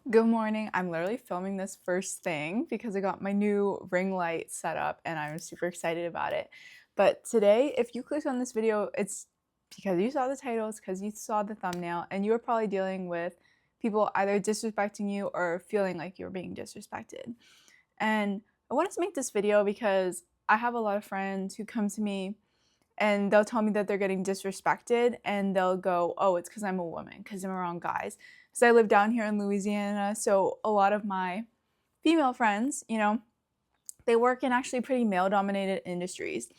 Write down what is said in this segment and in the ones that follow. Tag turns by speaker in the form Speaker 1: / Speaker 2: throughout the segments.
Speaker 1: Good morning. I'm literally filming this first thing because I got my new ring light set up and I'm super excited about it. But today, if you clicked on this video, it's because you saw the title, it's because you saw the thumbnail, and you were probably dealing with people either disrespecting you or feeling like you're being disrespected. And I wanted to make this video because I have a lot of friends who come to me and they'll tell me that they're getting disrespected and they'll go, oh, it's because I'm a woman, because I'm around guys. Because I live down here in Louisiana, so a lot of my female friends, they work in actually pretty male-dominated industries.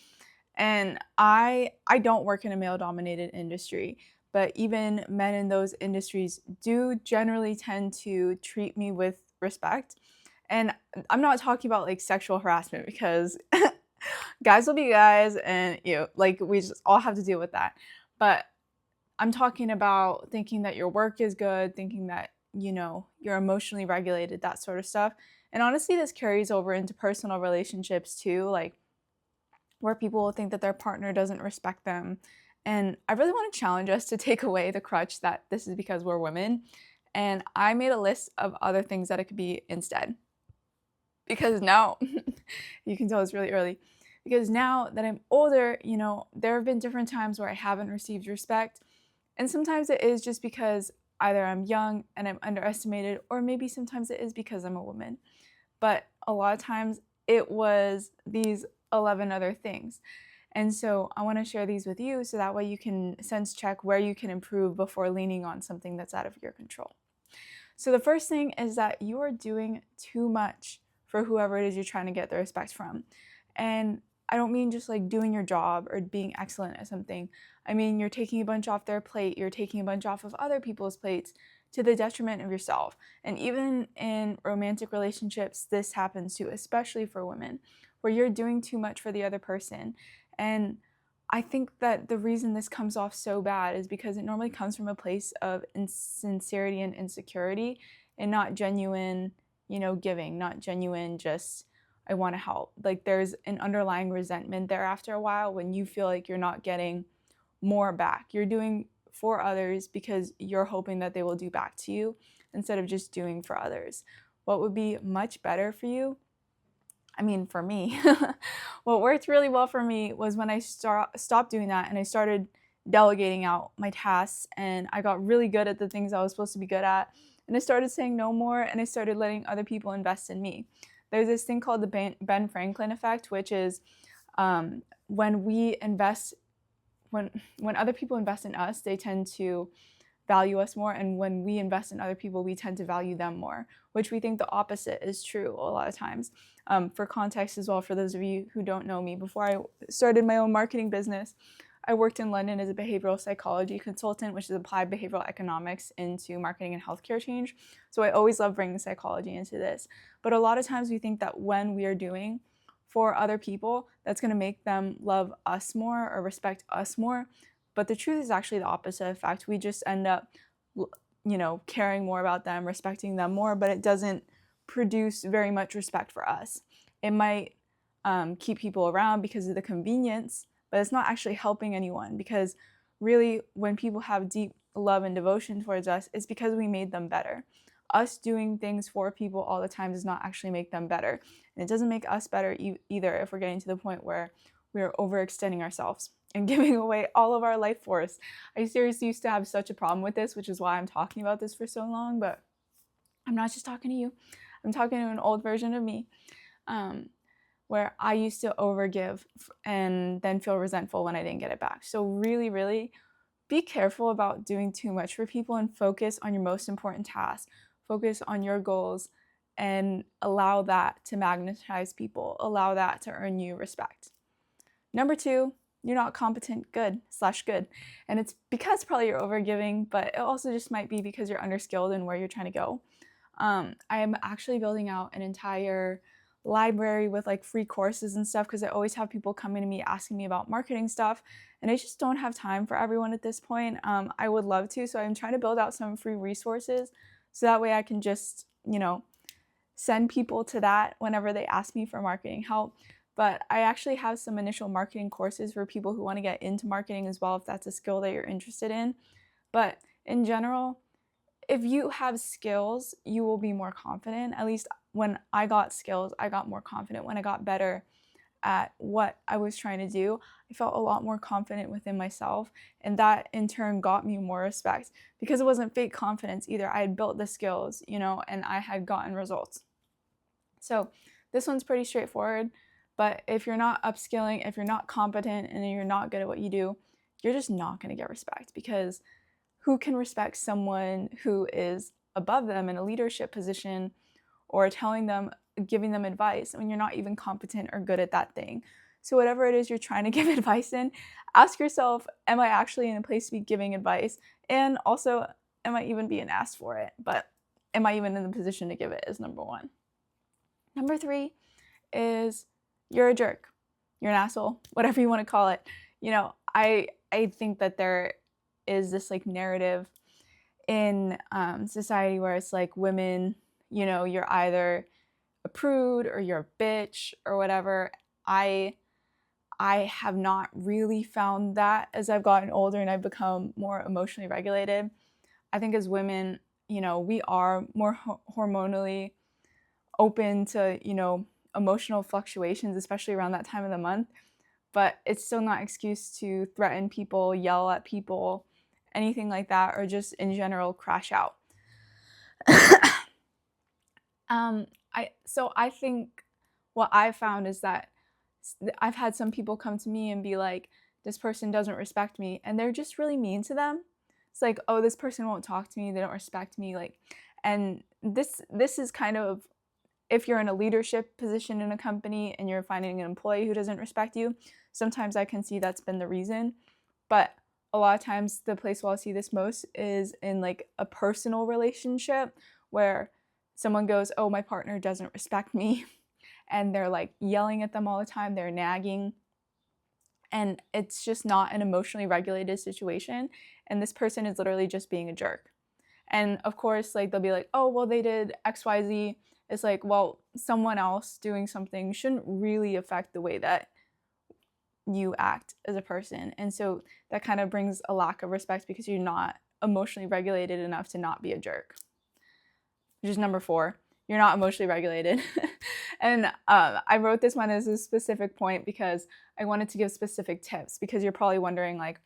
Speaker 1: And I don't work in a male-dominated industry, but even men in those industries do generally tend to treat me with respect. And I'm not talking about like sexual harassment because guys will be guys and like we just all have to deal with that. But I'm talking about thinking that your work is good, thinking that, you're emotionally regulated, that sort of stuff. And honestly, this carries over into personal relationships too, like where people will think that their partner doesn't respect them. And I really want to challenge us to take away the crutch that this is because we're women. And I made a list of other things that it could be instead. Because now, you can tell it's really early, because now that I'm older, there have been different times where I haven't received respect. And sometimes it is just because either I'm young and I'm underestimated, or maybe sometimes it is because I'm a woman. But a lot of times it was these 11 other things. And so I want to share these with you so that way you can sense check where you can improve before leaning on something that's out of your control. So the first thing is that you are doing too much for whoever it is you're trying to get the respect from. And I don't mean just like doing your job or being excellent at something. I mean, you're taking a bunch off their plate, you're taking a bunch off of other people's plates to the detriment of yourself. And even in romantic relationships, this happens too, especially for women, where you're doing too much for the other person. And I think that the reason this comes off so bad is because it normally comes from a place of insincerity and insecurity and not genuine, giving, not genuine just I want to help. Like there's an underlying resentment there after a while when you feel like you're not getting more back. You're doing for others because you're hoping that they will do back to you instead of just doing for others. What would be much better for you, I mean, for me, what worked really well for me was when I stopped doing that and I started delegating out my tasks, and I got really good at the things I was supposed to be good at. And I started saying no more, and I started letting other people invest in me. There's this thing called the Ben Franklin effect, which is when we invest, when other people invest in us, they tend to value us more, and when we invest in other people, we tend to value them more, which we think the opposite is true a lot of times. For context as well, for those of you who don't know me, before I started my own marketing business, I worked in London as a behavioral psychology consultant, which is applied behavioral economics into marketing and healthcare change. So I always love bringing psychology into this. But a lot of times we think that when we are doing for other people, that's going to make them love us more or respect us more. But the truth is actually the opposite effect. We just end up, caring more about them, respecting them more, but it doesn't produce very much respect for us. It might keep people around because of the convenience, but it's not actually helping anyone, because really when people have deep love and devotion towards us, it's because we made them better. Us doing things for people all the time does not actually make them better. And it doesn't make us better either if we're getting to the point where we're overextending ourselves and giving away all of our life force. I seriously used to have such a problem with this, which is why I'm talking about this for so long, but I'm not just talking to you. I'm talking to an old version of me, where I used to overgive and then feel resentful when I didn't get it back. So really, really be careful about doing too much for people and focus on your most important task. Focus on your goals and allow that to magnetize people. Allow that to earn you respect. Number two, you're not competent good. And it's because probably you're overgiving, but it also just might be because you're underskilled in where you're trying to go. I am actually building out an entire library with like free courses and stuff, because I always have people coming to me asking me about marketing stuff, and I just don't have time for everyone at this point. I would love to, so I'm trying to build out some free resources so that way I can just, send people to that whenever they ask me for marketing help. But I actually have some initial marketing courses for people who want to get into marketing as well, if that's a skill that you're interested in. But in general, if you have skills, you will be more confident. At least when I got skills, I got more confident. When I got better at what I was trying to do, I felt a lot more confident within myself, and that in turn got me more respect because it wasn't fake confidence either. I had built the skills, and I had gotten results. So this one's pretty straightforward, but if you're not upskilling, if you're not competent, and you're not good at what you do, you're just not going to get respect, because who can respect someone who is above them in a leadership position or giving them advice when you're not even competent or good at that thing? So whatever it is you're trying to give advice in, ask yourself, am I actually in a place to be giving advice? And also, am I even being asked for it? But am I even in the position to give it, is number one. Number 3 is you're a jerk. You're an asshole, whatever you want to call it. I think that there is this like narrative in society where it's like women, you're either a prude or you're a bitch or whatever. I have not really found that as I've gotten older and I've become more emotionally regulated. I think as women, we are more hormonally open to, emotional fluctuations, especially around that time of the month. But it's still not an excuse to threaten people, yell at people, anything like that, or just in general crash out. I think what I've found is that I've had some people come to me and be like, this person doesn't respect me, and they're just really mean to them. It's like, oh, this person won't talk to me, they don't respect me, and this is kind of, if you're in a leadership position in a company and you're finding an employee who doesn't respect you, sometimes I can see that's been the reason. But a lot of times the place where I'll see this most is in like a personal relationship where someone goes, oh, my partner doesn't respect me, and they're like yelling at them all the time, they're nagging, and it's just not an emotionally regulated situation, and this person is literally just being a jerk. And of course, like, they'll be like, oh, well, they did XYZ. It's like, well, someone else doing something shouldn't really affect the way that you act as a person. And so that kind of brings a lack of respect because you're not emotionally regulated enough to not be a jerk. Which is number 4. You're not emotionally regulated. And I wrote this one as a specific point because I wanted to give specific tips, because you're probably wondering like,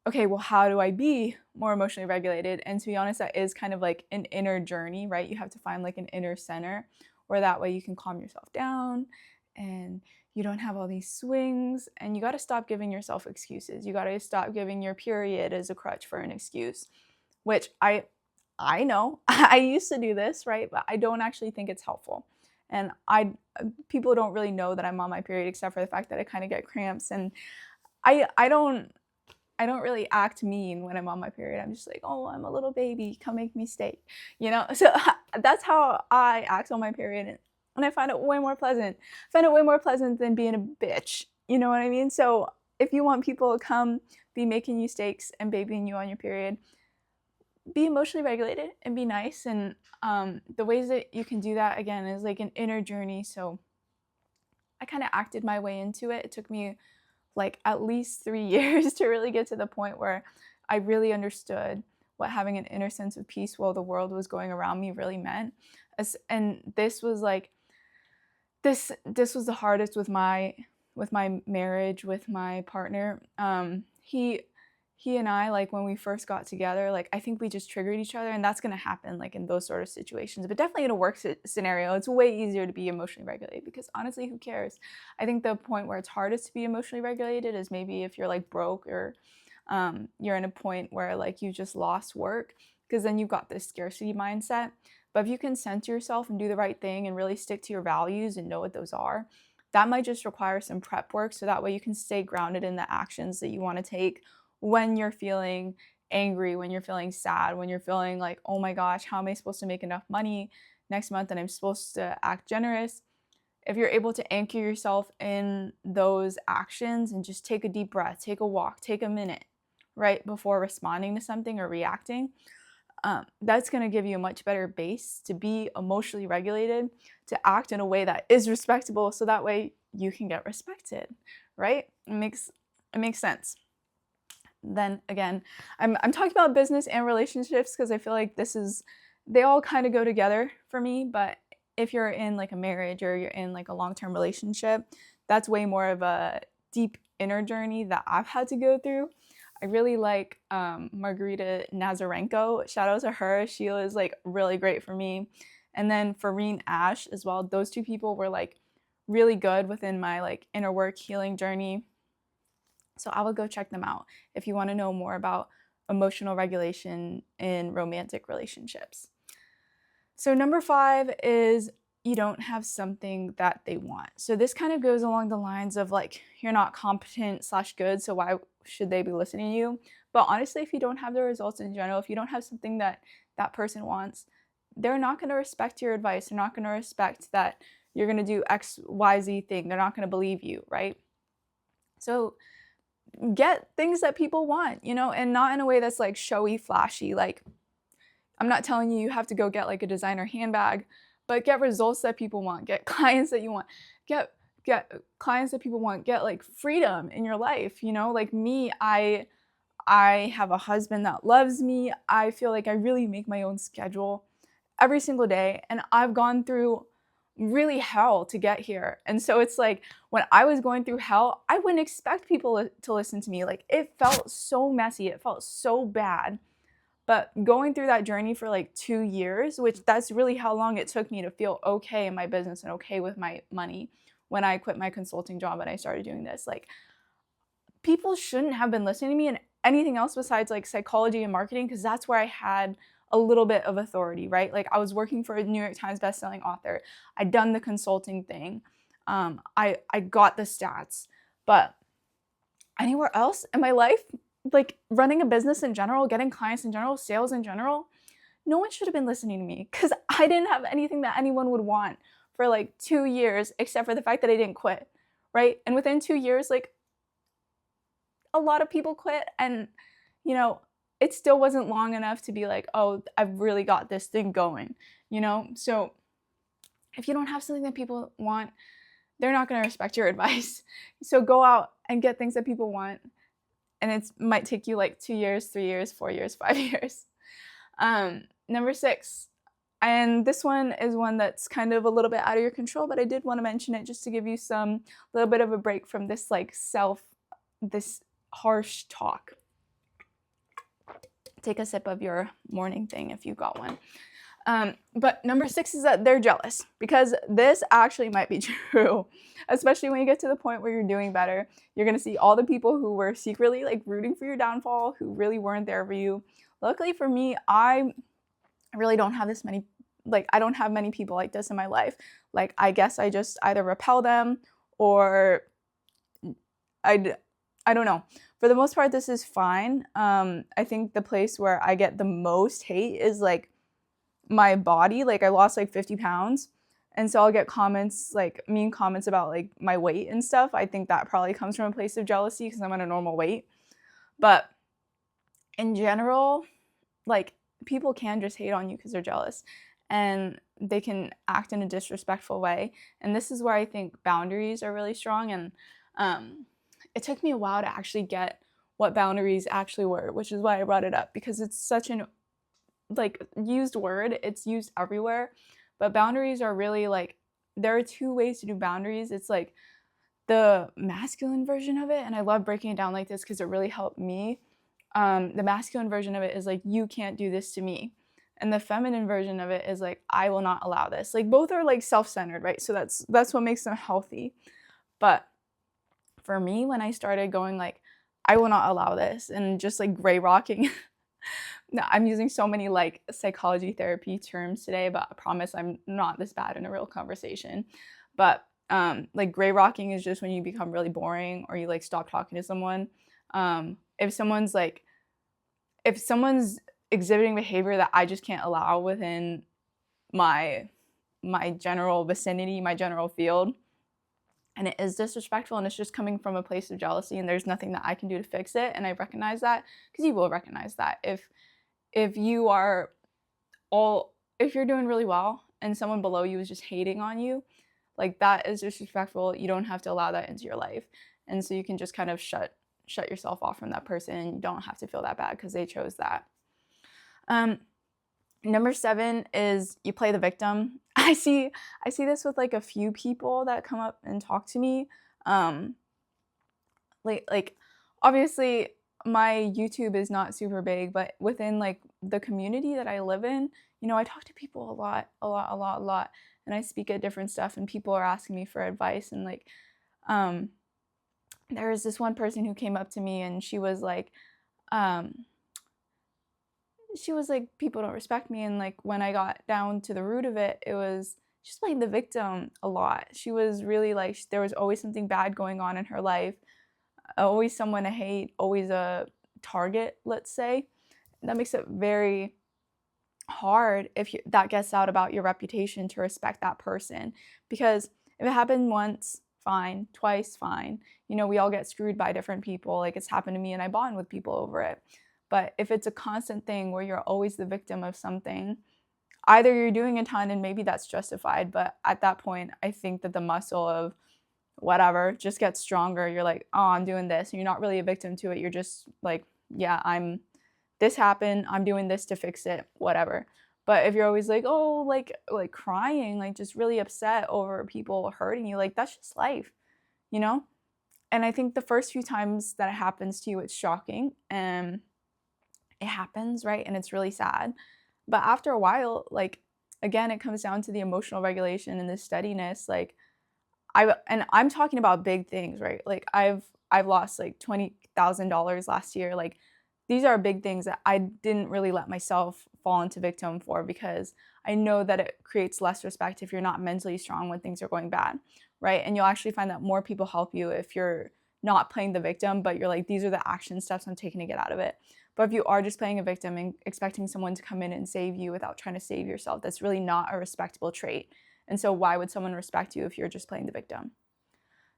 Speaker 1: okay, well, how do I be more emotionally regulated? And to be honest, that is kind of like an inner journey, right? You have to find like an inner center where that way you can calm yourself down and you don't have all these swings, and you got to stop giving yourself excuses. You got to stop giving your period as a crutch for an excuse, which I know I used to do this, right? But I don't actually think it's helpful. And people don't really know that I'm on my period except for the fact that I kind of get cramps, and I don't really act mean when I'm on my period. I'm just like, oh, I'm a little baby, come make me steak, So that's how I act on my period, and I find it way more pleasant. I find it way more pleasant than being a bitch, you know what I mean? So if you want people to come be making you steaks and babying you on your period, be emotionally regulated and be nice. And the ways that you can do that, again, is like an inner journey. So I kind of acted my way into it. It took me like at least 3 years to really get to the point where I really understood what having an inner sense of peace while the world was going around me really meant. And this was like, this was the hardest with my marriage with my partner. He and I, like, when we first got together, like, I think we just triggered each other, and that's going to happen like in those sort of situations. But definitely in a work scenario, it's way easier to be emotionally regulated, because honestly, who cares? I think the point where it's hardest to be emotionally regulated is maybe if you're like broke, or you're in a point where like you just lost work, because then you've got this scarcity mindset. But if you can center yourself and do the right thing and really stick to your values and know what those are, that might just require some prep work, so that way you can stay grounded in the actions that you want to take when you're feeling angry, when you're feeling sad, when you're feeling like, oh my gosh, how am I supposed to make enough money next month and I'm supposed to act generous? If you're able to anchor yourself in those actions and just take a deep breath, take a walk, take a minute, right, before responding to something or reacting, that's going to give you a much better base to be emotionally regulated, to act in a way that is respectable, so that way you can get respected, right? It makes sense. then again, I'm talking about business and relationships because I feel like they all kind of go together for me. But if you're in like a marriage or you're in like a long-term relationship, that's way more of a deep inner journey that I've had to go through. I really like Margarita Nazarenko. Shout out to her. She was like really great for me. And then Fareen Ash as well. Those two people were like really good within my like inner work healing journey. So I will go check them out if you want to know more about emotional regulation in romantic relationships. So number 5 is you don't have something that they want. So this kind of goes along the lines of like, you're not competent / good, so why should they be listening to you? But honestly, if you don't have the results in general, if you don't have something that that person wants, they're not going to respect your advice. They're not going to respect that you're going to do X, Y, Z thing. They're not going to believe you, right? So get things that people want, you know, and not in a way that's like showy, flashy. Like, I'm not telling you have to go get like a designer handbag, but get results that people want, get clients that you want, get clients that people want, get like freedom in your life, you know? Like me, I have a husband that loves me. I feel like I really make my own schedule every single day, and I've gone through really hell to get here. And so it's like when I was going through hell, I wouldn't expect people to listen to me. Like it felt so messy, it felt so bad. But going through that journey for like 2 years, which that's really how long it took me to feel okay in my business and okay with my money when I quit my consulting job and I started doing this. Like people shouldn't have been listening to me in anything else besides like psychology and marketing, because that's where I had a little bit of authority, right? Like I was working for a New York Times bestselling author. I'd done the consulting thing. I got the stats, but anywhere else in my life, like running a business in general, getting clients in general, sales in general, no one should have been listening to me because I didn't have anything that anyone would want for like 2 years, except for the fact that I didn't quit, right? And within 2 years, like a lot of people quit, and you know, it still wasn't long enough to be like, oh, I've really got this thing going, you know? So if you don't have something that people want, they're not going to respect your advice. So go out and get things that people want. And it might take you like 2 years, 3 years, 4 years, 5 years. Number 6, and this one is one that's kind of a little bit out of your control, but I did want to mention it just to give you some little bit of a break from this like this harsh talk. Take a sip of your morning thing if you got one. But number 6 is that they're jealous, because this actually might be true, especially when you get to the point where you're doing better. You're going to see all the people who were secretly like rooting for your downfall, who really weren't there for you. Luckily for me, I really don't have this many, like I don't have many people like this in my life. Like I guess I just either repel them or I don't know. For the most part, this is fine. I think the place where I get the most hate is like my body. Like I lost like 50 pounds. And so I'll get comments, like mean comments about like my weight and stuff. I think that probably comes from a place of jealousy because I'm at a normal weight. But in general, like people can just hate on you because they're jealous, and they can act in a disrespectful way. And this is where I think boundaries are really strong. And it took me a while to actually get what boundaries actually were, which is why I brought it up, because it's such an like used word. It's used everywhere. But boundaries are really like, there are 2 ways to do boundaries. It's like the masculine version of it, and I love breaking it down like this because it really helped me. The masculine version of it is like, you can't do this to me. And the feminine version of it is like, I will not allow this. Like both are like self-centered, right? So that's what makes them healthy. But for me, when I started going like, I will not allow this, and just like gray rocking, no, I'm using so many like psychology therapy terms today, but I promise I'm not this bad in a real conversation. But like gray rocking is just when you become really boring or you like stop talking to someone. If someone's exhibiting behavior that I just can't allow within my general vicinity, my general field, and it is disrespectful and it's just coming from a place of jealousy, and there's nothing that I can do to fix it, and I recognize that, because you will recognize that if you're doing really well and someone below you is just hating on you, like that is disrespectful. You don't have to allow that into your life. And so you can just kind of shut shut yourself off from that person. You don't have to feel that bad because they chose that. Number 7 is you play the victim. I see this with like a few people that come up and talk to me. Like obviously my YouTube is not super big, but within like the community that I live in, you know, I talk to people a lot, and I speak at different stuff, and people are asking me for advice. And like there was this one person who came up to me, and she was like people don't respect me. And like when I got down to the root of it, it was just playing the victim a lot. She was really like, there was always something bad going on in her life, always someone to hate, always a target, let's say. That makes it very hard if that gets out about your reputation to respect that person. Because if it happened once, fine. Twice, fine. You know, we all get screwed by different people. Like it's happened to me, and I bond with people over it. But if it's a constant thing where you're always the victim of something, either you're doing a ton and maybe that's justified, but at that point, I think that the muscle of whatever just gets stronger. You're like, oh, I'm doing this. And you're not really a victim to it. You're just like, yeah, this happened. I'm doing this to fix it, whatever. But if you're always like, oh, like crying, like just really upset over people hurting you, like that's just life, you know? And I think the first few times that it happens to you, it's shocking and it happens, right? And it's really sad. But after a while, like, again, it comes down to the emotional regulation and the steadiness. Like, I'm talking about big things, right? Like I've lost like $20,000 last year. Like these are big things that I didn't really let myself fall into victim for, because I know that it creates less respect if you're not mentally strong when things are going bad, right? And you'll actually find that more people help you if you're not playing the victim, but you're like, these are the action steps I'm taking to get out of it. But if you are just playing a victim and expecting someone to come in and save you without trying to save yourself, that's really not a respectable trait. And so why would someone respect you if you're just playing the victim?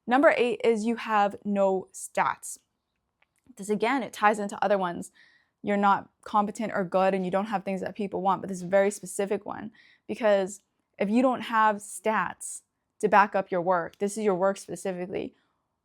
Speaker 1: Number 8 is you have no stats. This, again, it ties into other ones. You're not competent or good and you don't have things that people want, but this is a very specific one, because if you don't have stats to back up your work, this is your work specifically,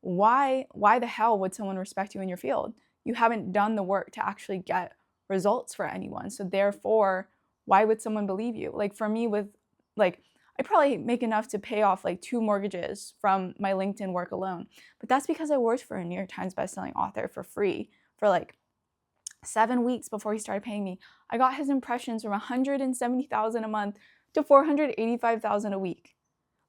Speaker 1: why the hell would someone respect you in your field? You haven't done the work to actually get results for anyone. So therefore, why would someone believe you? Like for me, with like, I probably make enough to pay off like 2 mortgages from my LinkedIn work alone. But that's because I worked for a New York Times bestselling author for free for like 7 weeks before he started paying me. I got his impressions from 170,000 a month to 485,000 a week.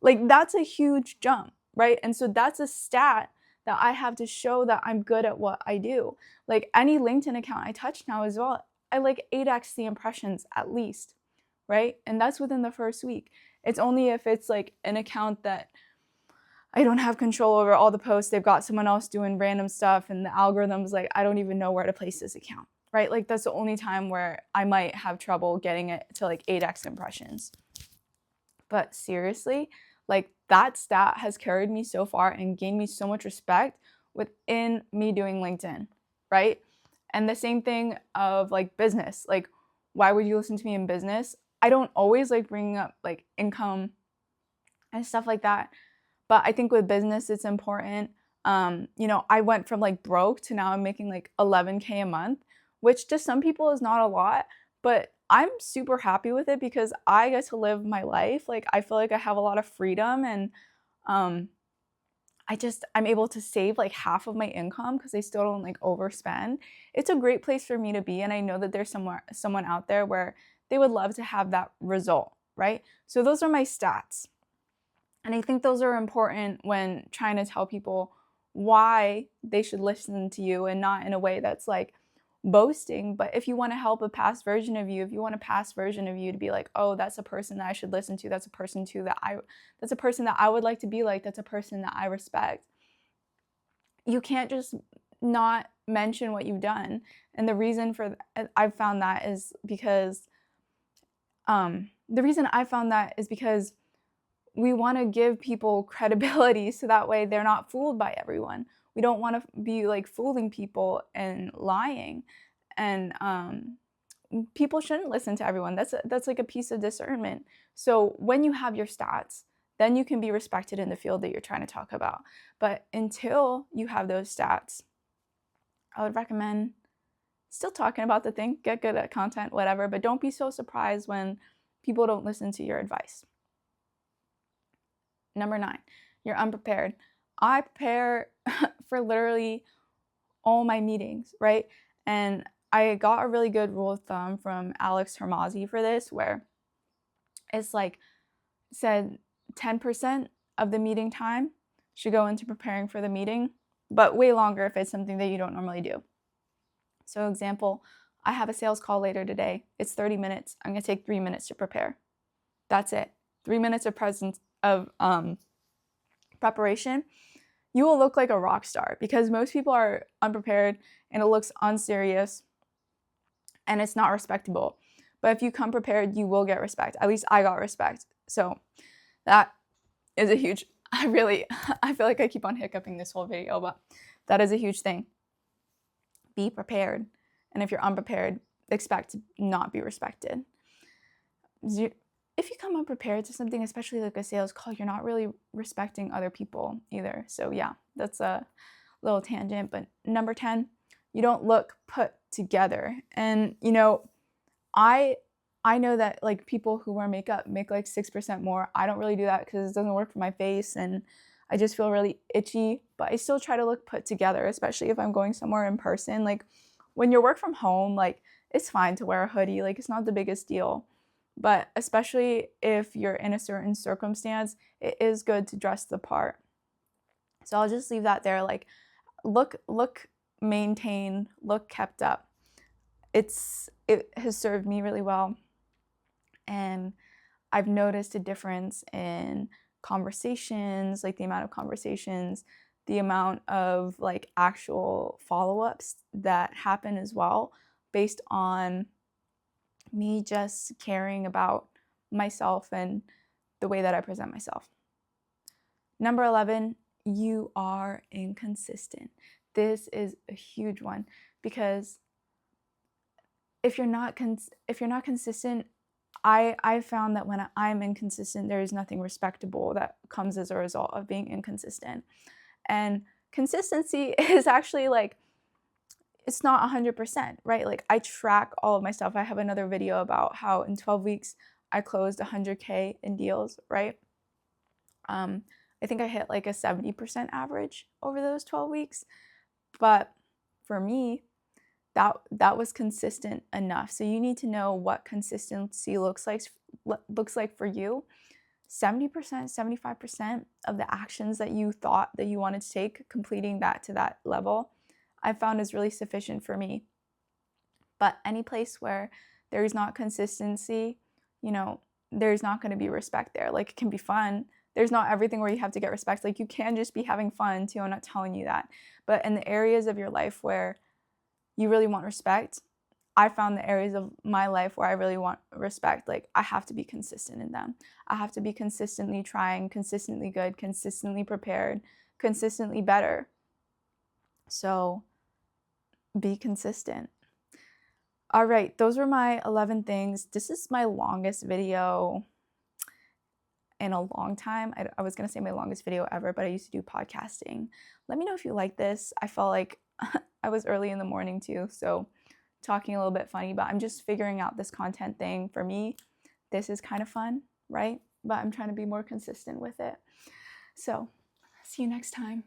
Speaker 1: Like that's a huge jump, right? And so that's a stat that I have to show that I'm good at what I do. Like any LinkedIn account I touch now as well, I like 8x the impressions at least, right? And that's within the first week. It's only if it's like an account that I don't have control over all the posts, they've got someone else doing random stuff and the algorithm's like, I don't even know where to place this account, right? Like that's the only time where I might have trouble getting it to like 8x impressions. But seriously, like that stat has carried me so far and gained me so much respect within me doing LinkedIn, right? And the same thing of like business. Like, why would you listen to me in business? I don't always like bringing up like income and stuff like that. But I think with business, it's important. You know, I went from like broke to now I'm making like 11K a month, which to some people is not a lot, but I'm super happy with it because I get to live my life. Like I feel like I have a lot of freedom, and I'm able to save like half of my income because I still don't like overspend. It's a great place for me to be, and I know that there's someone out there where they would love to have that result, right? So those are my stats. And I think those are important when trying to tell people why they should listen to you, and not in a way that's like boasting. But if you want to help a past version of you, if you want a past version of you to be like, oh, that's a person that I should listen to, that's a person that's a person that I would like to be like, that's a person that I respect. You can't just not mention what you've done. And the reason for I've found that is because we want to give people credibility so that way they're not fooled by everyone. We don't want to be like fooling people and lying. And people shouldn't listen to everyone. That's like a piece of discernment. So when you have your stats, then you can be respected in the field that you're trying to talk about. But until you have those stats, I would recommend still talking about the thing, get good at content, whatever, but don't be so surprised when people don't listen to your advice. Number 9, you're unprepared. I prepare for literally all my meetings, right? And I got a really good rule of thumb from Alex Hermazi for this, where it's like said 10% of the meeting time should go into preparing for the meeting, but way longer if it's something that you don't normally do. So example, I have a sales call later today. It's 30 minutes. I'm gonna take 3 minutes to prepare. That's it. 3 minutes of preparation. You will look like a rock star, because most people are unprepared and it looks unserious and it's not respectable. But if you come prepared, you will get respect. At least I got respect. So that is a huge, I feel like I keep on hiccuping this whole video, but that is a huge thing. Be prepared. And if you're unprepared, expect to not be respected. If you come unprepared to something, especially like a sales call, you're not really respecting other people either. So yeah, that's a little tangent. But number 10, you don't look put together. And you know, I know that like people who wear makeup make like 6% more. I don't really do that because it doesn't work for my face and I just feel really itchy, but I still try to look put together, especially if I'm going somewhere in person. Like when you work from home, like it's fine to wear a hoodie, like it's not the biggest deal. But especially if you're in a certain circumstance, it is good to dress the part. So I'll just leave that there. Like look maintained, look kept up. It has served me really well. And I've noticed a difference in conversations, like the amount of conversations, the amount of like actual follow-ups that happen as well, based on me just caring about myself and the way that I present myself. Number 11, you are inconsistent. This is a huge one, because if you're not consistent, I found that when I'm inconsistent, there is nothing respectable that comes as a result of being inconsistent. And consistency is actually like, it's not 100%, right? Like I track all of my stuff. I have another video about how in 12 weeks I closed 100K in deals, right? I think I hit like a 70% average over those 12 weeks. But for me, that was consistent enough. So you need to know what consistency looks like for you. 70%, 75% of the actions that you thought that you wanted to take, completing that to that level, I found is really sufficient for me. But any place where there is not consistency, you know, there's not going to be respect there. Like it can be fun. There's not everything where you have to get respect. Like you can just be having fun too. I'm not telling you that. But in the areas of your life where you really want respect, I found the areas of my life where I really want respect, like I have to be consistent in them. I have to be consistently trying, consistently good, consistently prepared, consistently better. So be consistent. All right, those were my 11 things. This is my longest video in a long time. I was gonna say my longest video ever, but I used to do podcasting. Let me know if you like this. I felt like I was early in the morning too, so talking a little bit funny, but I'm just figuring out this content thing. For me, this is kind of fun, right? But I'm trying to be more consistent with it. So, see you next time.